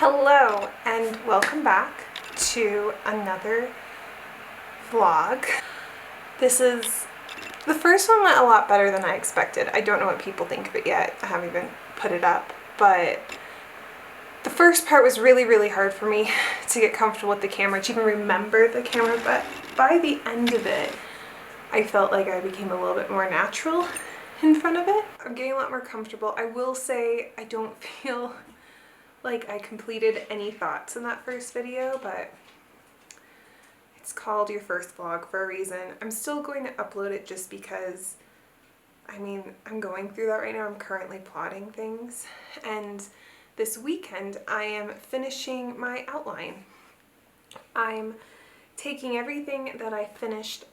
Hello and welcome back to another vlog. The first one went a lot better than I expected. I don't know what people think of it yet. I haven't even put it up, but the first part was really hard for me to get comfortable with the camera, to even remember the camera, but by the end of it, I felt like I became a little bit more natural in front of it. I'm getting a lot more comfortable. I will say I don't feel like I completed any thoughts in that first video, but it's called your first vlog for a reason. I'm still going to upload it just because, I mean, I'm going through that right now. I'm currently plotting things, and this weekend I am finishing my outline. I'm taking everything that I finished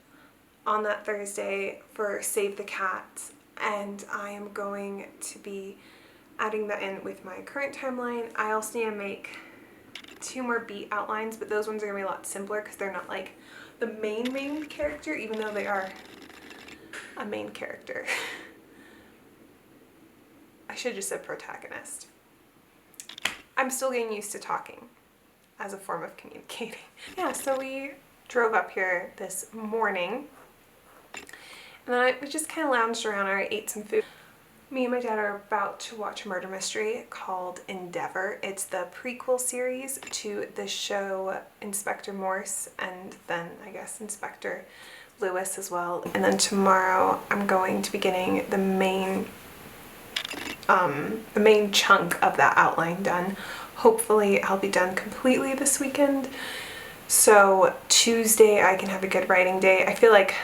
on that Thursday for Save the Cat, and I am going to be adding that in with my current timeline. I also need to make 2 more beat outlines, but those ones are gonna be a lot simpler because they're not like the main character, even though they are a main character. I should have just said protagonist. I'm still getting used to talking as a form of communicating. Yeah, so we drove up here this morning, and then we just kind of lounged around. I ate some food. Me and my dad are about to watch a murder mystery called Endeavor. It's the prequel series to the show Inspector Morse, and then I guess Inspector Lewis as well. And then tomorrow I'm going to be getting the main chunk of that outline done. Hopefully I'll be done completely this weekend, so Tuesday I can have a good writing day. I feel like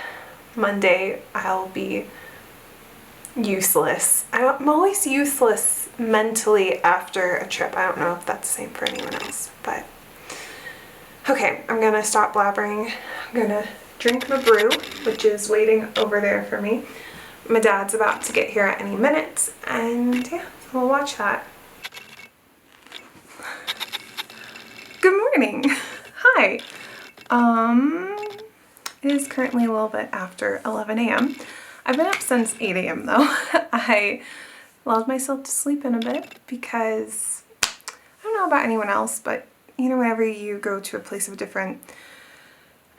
Monday I'll be useless. I'm always useless mentally after a trip. I don't know if that's the same for anyone else, but okay, I'm gonna stop blabbering. I'm gonna drink my brew, which is waiting over there for me. My dad's about to get here at any minute, and yeah, we'll watch that. Good morning. Hi. It is currently a little bit after 11 a.m. I've been up since 8 a.m. though. I lulled myself to sleep in a bit because I don't know about anyone else, but you know, whenever you go to a place of a different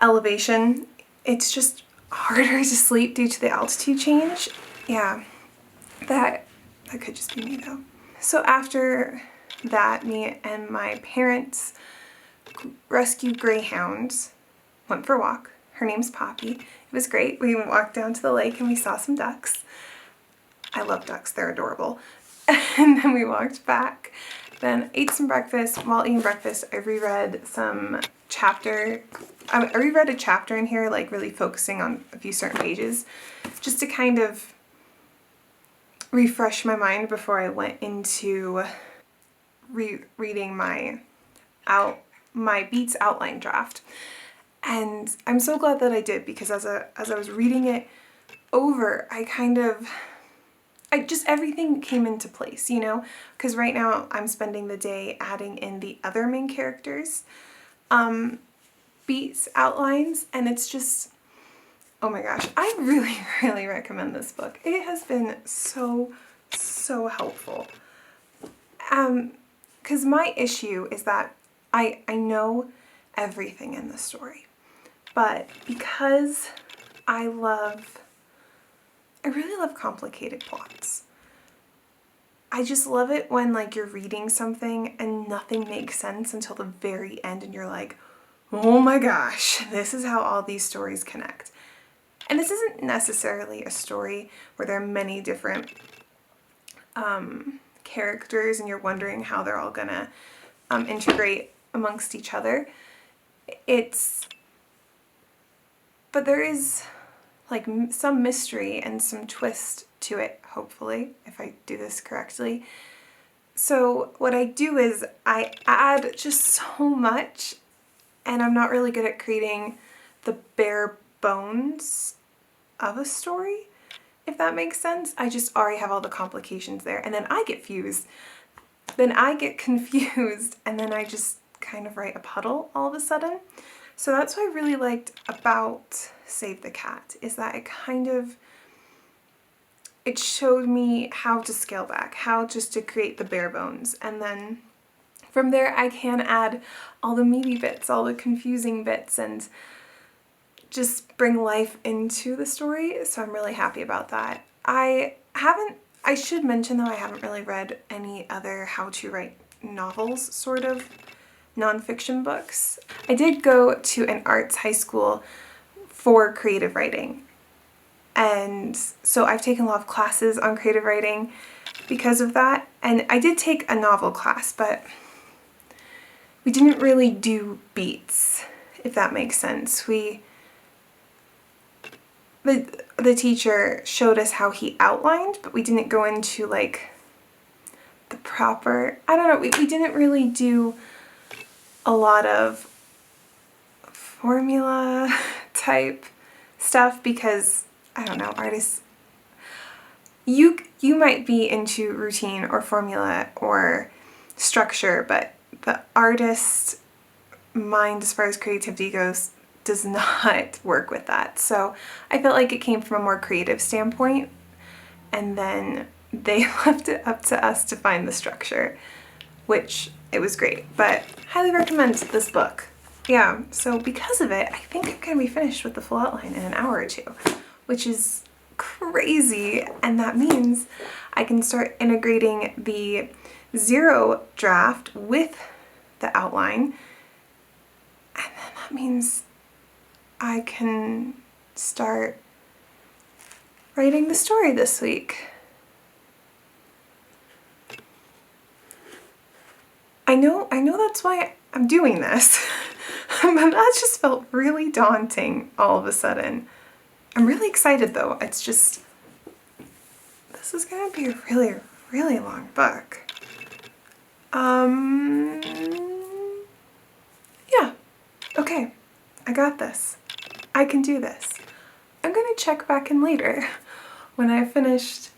elevation, it's just harder to sleep due to the altitude change. Yeah, that could just be me though. So after that, me and my parents rescued greyhounds, went for a walk. Her name's Poppy. It was great. We walked down to the lake and we saw some ducks. I love ducks, they're adorable. And then we walked back, then ate some breakfast. While eating breakfast, I reread a chapter in here, like really focusing on a few certain pages, just to kind of refresh my mind before I went into rereading my Beats outline draft. And I'm so glad that I did, because as I was reading it over, everything came into place, you know? Because right now I'm spending the day adding in the other main characters' beats outlines, and it's just, oh my gosh, I really recommend this book. It has been so helpful. Because my issue is that I know everything in the story. But because I really love complicated plots. I just love it when like you're reading something and nothing makes sense until the very end and you're like, oh my gosh, this is how all these stories connect. And this isn't necessarily a story where there are many different characters and you're wondering how they're all gonna integrate amongst each other. But there is like some mystery and some twist to it, hopefully, if I do this correctly. So what I do is I add just so much, and I'm not really good at creating the bare bones of a story, if that makes sense. I just already have all the complications there, and then I get confused, and then I just kind of write a puddle all of a sudden. So that's what I really liked about Save the Cat, is that it showed me how to scale back, how just to create the bare bones, and then From there, I can add all the meaty bits, all the confusing bits, and just bring life into the story, so I'm really happy about that. I should mention though, I haven't really read any other how to write novels, sort of nonfiction books. I did go to an arts high school for creative writing, and so I've taken a lot of classes on creative writing because of that, and I did take a novel class, but we didn't really do beats, if that makes sense. The teacher showed us how he outlined, but we didn't go into like the proper, I don't know, we didn't really do a lot of formula type stuff because, I don't know, artists, you might be into routine or formula or structure, but the artist mind as far as creativity goes does not work with that. So I felt like it came from a more creative standpoint, and then they left it up to us to find the structure, which it was great, but highly recommend this book. Yeah, so because of it, I think I'm gonna be finished with the full outline in an hour or two, which is crazy, and that means I can start integrating the zero draft with the outline, and then that means I can start writing the story this week. I know that's why I'm doing this, but that just felt really daunting all of a sudden. I'm really excited though. It's just, this is gonna be a really, really long book. Yeah, okay, I got this. I can do this. I'm gonna check back in later when I've finished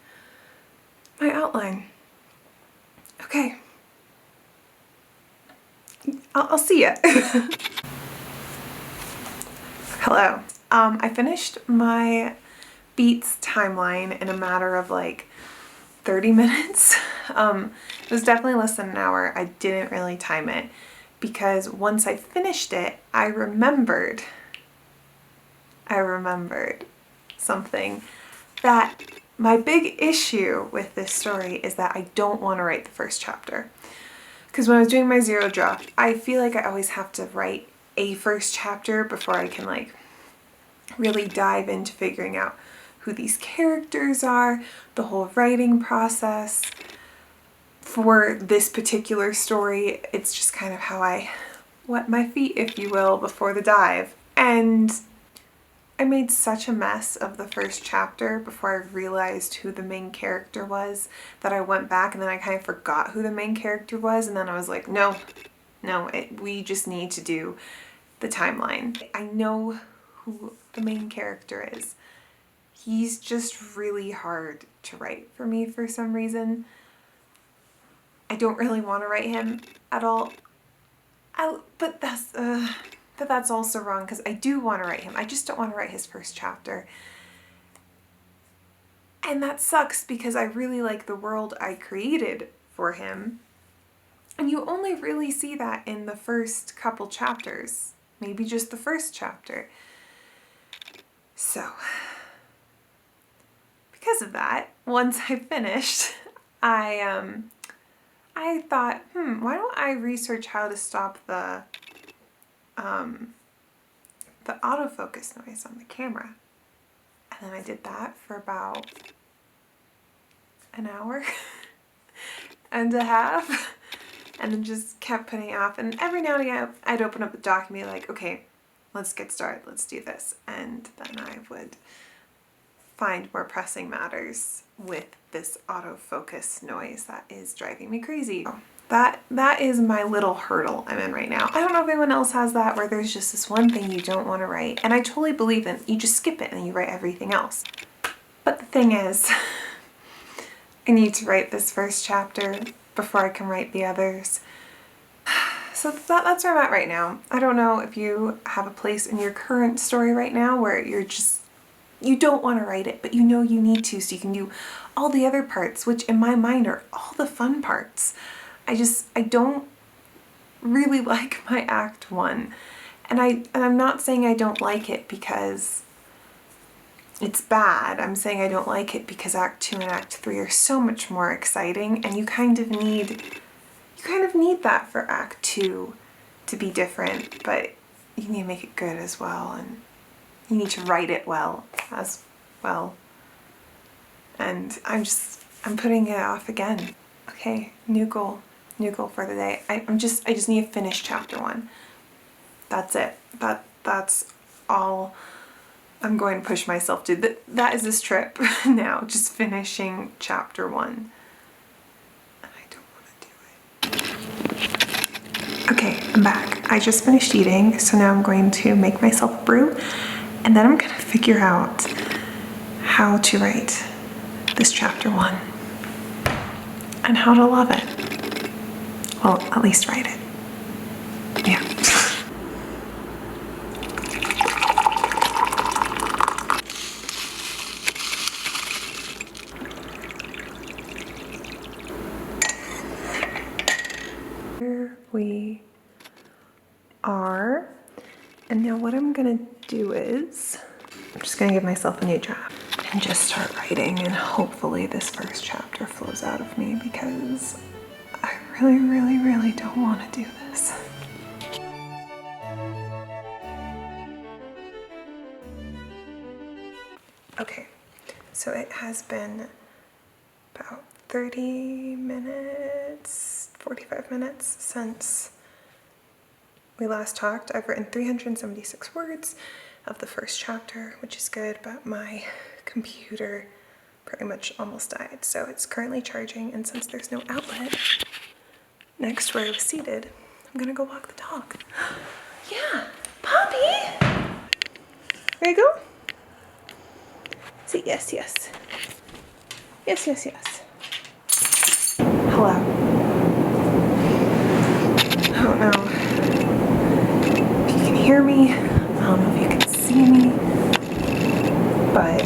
my outline. Okay. I'll see ya. Hello. I finished my beats timeline in a matter of like 30 minutes. It was definitely less than an hour. I didn't really time it because once I finished it, I remembered something, that my big issue with this story is that I don't want to write the first chapter. Because when I was doing my zero draft, I feel like I always have to write a first chapter before I can like really dive into figuring out who these characters are, the whole writing process. For this particular story, it's just kind of how I wet my feet, if you will, before the dive. And I made such a mess of the first chapter before I realized who the main character was that I went back and then I kind of forgot who the main character was, and then I was like, no, we just need to do the timeline. I know who the main character is. He's just really hard to write for me for some reason. I don't really want to write him at all. But that's also wrong because I do want to write him. I just don't want to write his first chapter. And that sucks because I really like the world I created for him. And you only really see that in the first couple chapters. Maybe just the first chapter. So, because of that, once I finished, I thought, why don't I research how to stop the autofocus noise on the camera? And then I did that for about an hour and a half, and then just kept putting it off. And every now and again, I'd open up the doc and be like, okay, let's get started, let's do this. And then I would find more pressing matters with this autofocus noise that is driving me crazy. That is my little hurdle I'm in right now. I don't know if anyone else has that, where there's just this one thing you don't want to write. And I totally believe in, you just skip it and you write everything else. But the thing is, I need to write this first chapter before I can write the others. So that's where I'm at right now. I don't know if you have a place in your current story right now where you don't want to write it, but you know you need to so you can do all the other parts, which in my mind are all the fun parts. I don't really like my Act 1. And I'm not saying I don't like it because it's bad. I'm saying I don't like it because Act 2 and Act 3 are so much more exciting, and you kind of need that for Act 2 to be different, but you need to make it good as well, and you need to write it well as well. And I'm putting it off again. Okay, new goal for the day. I just need to finish chapter 1. That's it. That's all I'm going to push myself to. That is this trip now, just finishing chapter 1. And I don't want to do it. Okay, I'm back. I just finished eating, so now I'm going to make myself a brew, and then I'm going to figure out how to write this chapter 1 and how to love it. Well, at least write it. Yeah. Here we are. And now what I'm gonna do is, I'm just gonna give myself a new draft and just start writing, and hopefully this first chapter flows out of me because I really, really, really don't want to do this. Okay, so it has been about 30 minutes, 45 minutes since we last talked. I've written 376 words of the first chapter, which is good, but my computer pretty much almost died, so it's currently charging, and since there's no outlet next where I was seated, I'm gonna go walk the dog. Yeah, Poppy! There you go. Say yes, yes. Yes, yes, yes. Hello. I don't know if you can hear me. I don't know if you can see me. But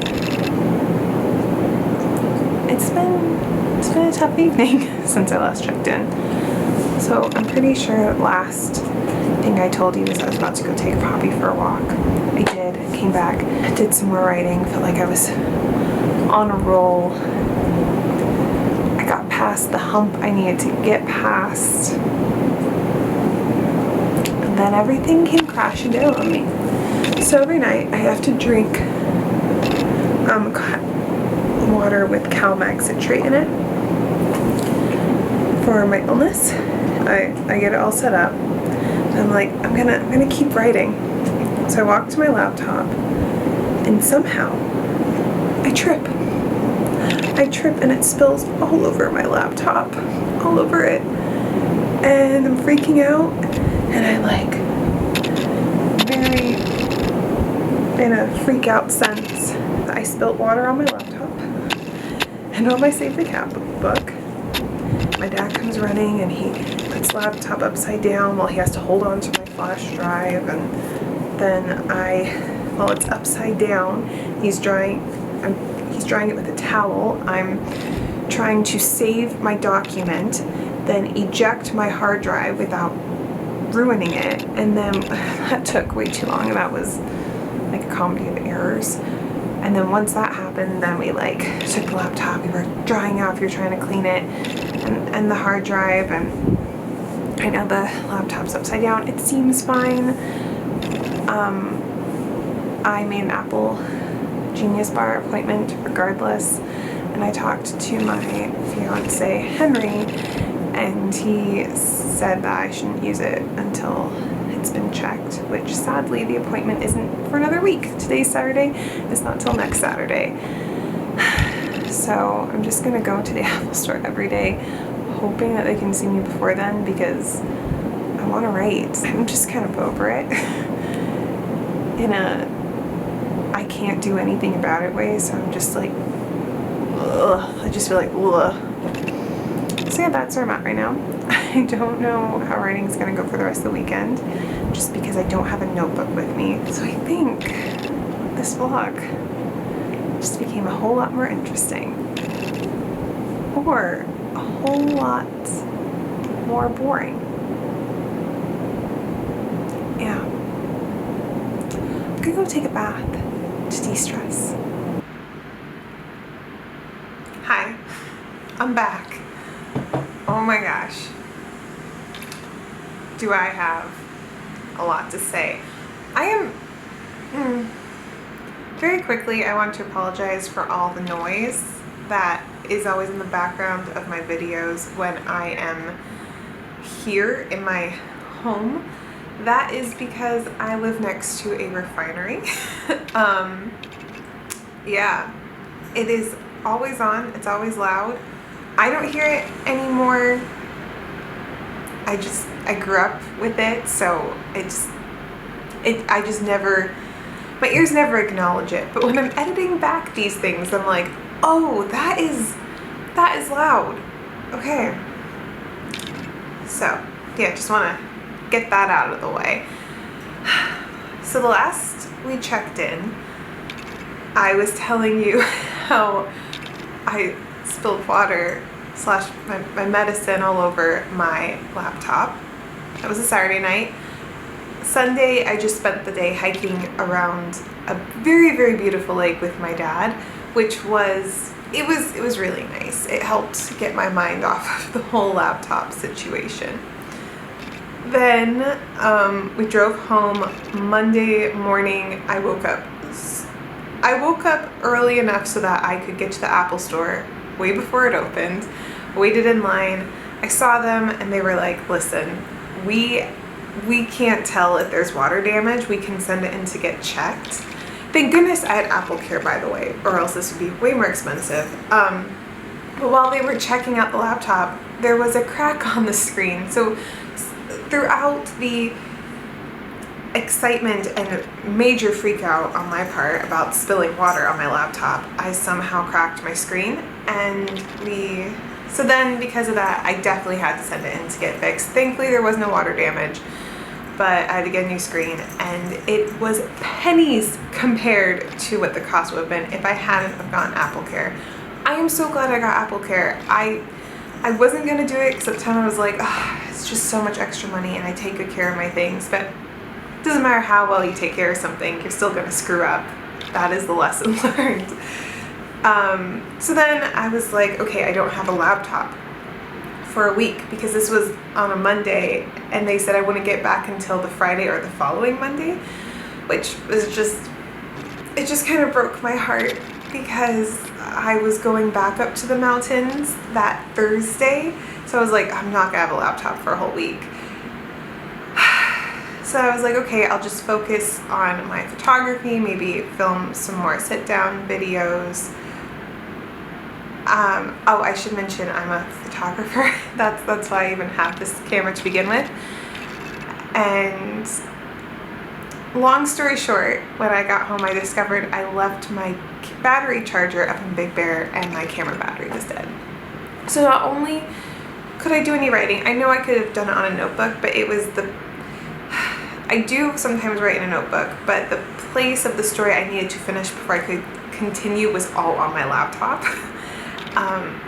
it's been a tough evening since I last checked in. So I'm pretty sure last thing I told you was I was about to go take Poppy for a walk. I did, came back, did some more writing, felt like I was on a roll. I got past the hump I needed to get past. And then everything came crashing down on me. So every night I have to drink water with Calmac citrate in it for my illness. I get it all set up. I'm like, I'm gonna keep writing. So I walk to my laptop, and somehow I trip and it spills all over my laptop, all over it, and I'm freaking out, and I like very in a freak out sense, I spilled water on my laptop and on my Save the Cat book. My dad comes running and he puts the laptop upside down while he has to hold on to my flash drive, and then while it's upside down, he's drying it with a towel. I'm trying to save my document, then eject my hard drive without ruining it, and then that took way too long, and that was like a comedy of errors. And then once that happened, then we like took the laptop, we were drying off, you're trying to clean it, and the hard drive, and right now the laptop's upside down. It seems fine. I made an Apple Genius Bar appointment regardless, and I talked to my fiance Henry, and he said that I shouldn't use it until it's been checked, which sadly the appointment isn't for another week. Today's Saturday, it's not till next Saturday. So I'm just gonna go to the Apple store every day, hoping that they can see me before then, because I want to write. I'm just kind of over it in a I can't do anything about it way, so I'm just like, ugh. I just feel like, ugh. So yeah, that's where I'm at right now. I don't know how writing's gonna go for the rest of the weekend, just because I don't have a notebook with me. So I think this vlog just became a whole lot more interesting, or a whole lot more boring. I'm gonna go take a bath to de-stress. Hi, I'm back. Oh my gosh. Do I have a lot to say. I am, very quickly, I want to apologize for all the noise that is always in the background of my videos when I am here in my home. That is because I live next to a refinery. Yeah, it is always on, it's always loud. I don't hear it anymore. I grew up with it, so I just never, my ears never acknowledge it. But when I'm editing back these things, I'm like, oh, that is loud. Okay. So, yeah, just want to get that out of the way. So the last we checked in, I was telling you how I spilled water / my medicine all over my laptop. That was a Saturday night. Sunday, I just spent the day hiking around a very, very beautiful lake with my dad, which was, it was really nice. It helped get my mind off of the whole laptop situation. Then we drove home. Monday morning, I woke up early enough so that I could get to the Apple store way before it opened. Waited in line. I saw them and they were like, listen, we can't tell if there's water damage. We can send it in to get checked. Thank goodness I had Apple Care, by the way, or else this would be way more expensive. But while they were checking out the laptop, there was a crack on the screen. So throughout the excitement and major freak out on my part about spilling water on my laptop, I somehow cracked my screen, and so then because of that, I definitely had to send it in to get fixed. Thankfully there was no water damage, but I had to get a new screen, and it was pennies compared to what the cost would have been if I hadn't have gotten Apple Care. I am so glad I got Apple Care. I wasn't gonna do it because at the time I was like, it's just so much extra money and I take good care of my things, but it doesn't matter how well you take care of something, you're still gonna screw up. That is the lesson learned. So then I was like, okay, I don't have a laptop for a week because this was on a Monday and they said I wouldn't get back until the Friday or the following Monday, which was it just kind of broke my heart because I was going back up to the mountains that Thursday. So I was like, I'm not gonna have a laptop for a whole week. So I was like, okay, I'll just focus on my photography, maybe film some more sit-down videos. Oh, I should mention I'm a photographer. That's why I even have this camera to begin with. And long story short, when I got home, I discovered I left my battery charger up in Big Bear and my camera battery was dead. So not only could I do any writing, I know I could have done it on a notebook, but it was I do sometimes write in a notebook, but the place of the story I needed to finish before I could continue was all on my laptop.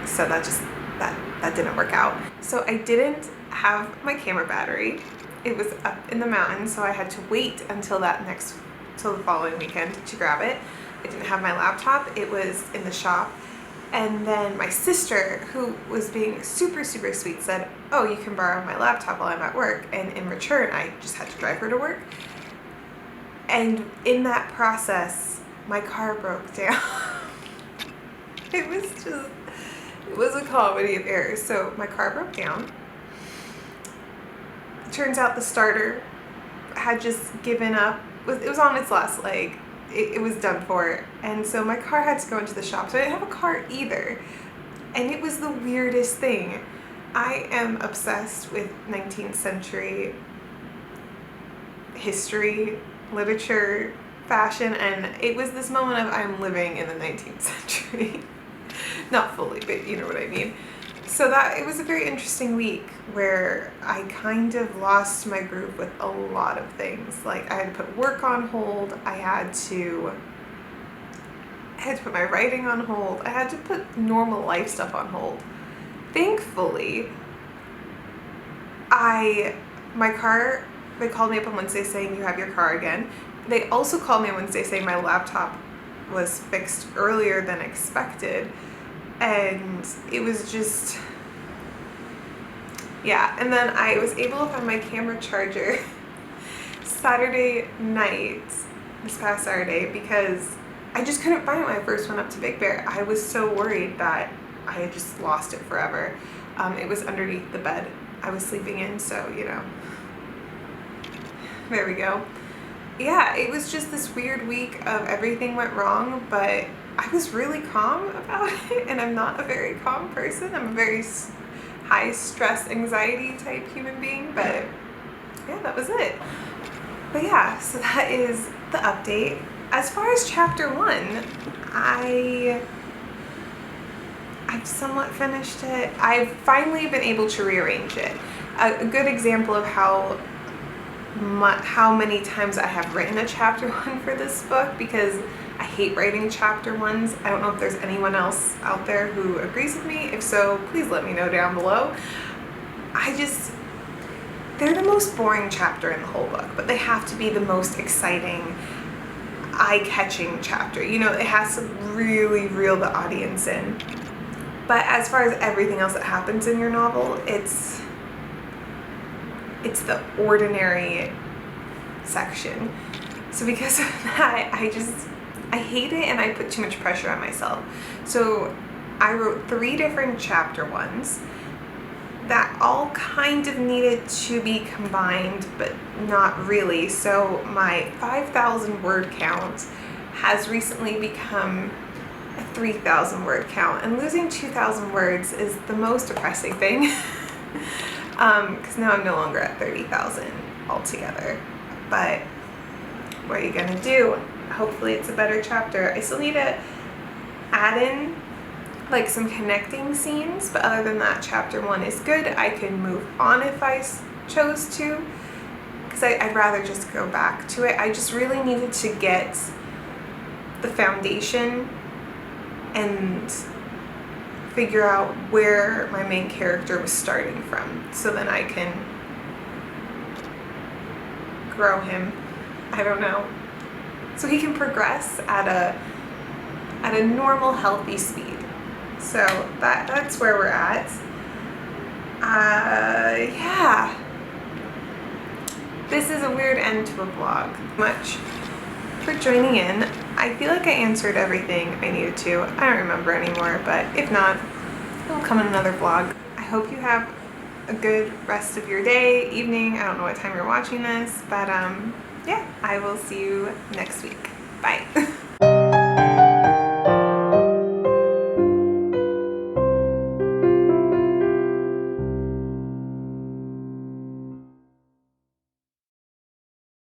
So that didn't work out. So I didn't have my camera battery. It was up in the mountains, so I had to wait until the following weekend to grab it. I didn't have my laptop. It was in the shop. And then my sister, who was being super, super sweet, said, oh, you can borrow my laptop while I'm at work. And in return, I just had to drive her to work. And in that process, my car broke down. It was a comedy of errors. So my car broke down. Turns out the starter had just given up. It was on its last leg. It was done for. And so my car had to go into the shop. So I didn't have a car either. And it was the weirdest thing. I am obsessed with 19th century history, literature, fashion, and it was this moment of I'm living in the 19th century. Not fully, but you know what I mean. So it was a very interesting week where I kind of lost my groove with a lot of things. Like I had to put work on hold, I had to put my writing on hold, I had to put normal life stuff on hold. Thankfully, my car, they called me up on Wednesday saying you have your car again. They also called me on Wednesday saying my laptop was fixed earlier than expected, and it was just, yeah. And then I was able to find my camera charger Saturday night, this past Saturday, because I just couldn't find it when I first went up to Big Bear. I was so worried that I had just lost it forever. It was underneath the bed I was sleeping in, so, you know, there we go. Yeah, it was just this weird week of everything went wrong, but I was really calm about it, and I'm not a very calm person. I'm a very high stress, anxiety type human being, but yeah, that was it. But yeah, so that is the update. As far as chapter 1, I've somewhat finished it. I've finally been able to rearrange it. A good example of how many times I have written a chapter 1 for this book, because I hate writing chapter 1s. I don't know if there's anyone else out there who agrees with me. If so, please let me know down below. They're the most boring chapter in the whole book, but they have to be the most exciting, eye-catching chapter. You know, it has to really reel the audience in. But as far as everything else that happens in your novel, it's the ordinary section. So because of that, I hate it, and I put too much pressure on myself. So I wrote 3 different chapter 1s that all kind of needed to be combined, but not really. So my 5,000 word count has recently become a 3,000 word count, and losing 2,000 words is the most depressing thing. Because now I'm no longer at 30,000 altogether. But what are you gonna do? Hopefully it's a better chapter. I still need to add in like some connecting scenes, but other than that, chapter 1 is good. I can move on if I chose to, because I'd rather just go back to it. I just really needed to get the foundation and figure out where my main character was starting from, so then I can grow him. I don't know. So he can progress at a normal, healthy speed. So that's where we're at. Yeah. This is a weird end to a vlog. Much for joining in. I feel like I answered everything I needed to. I don't remember anymore, but if not, it'll come in another vlog. I hope you have a good rest of your day, evening. I don't know what time you're watching this, but yeah, I will see you next week. Bye.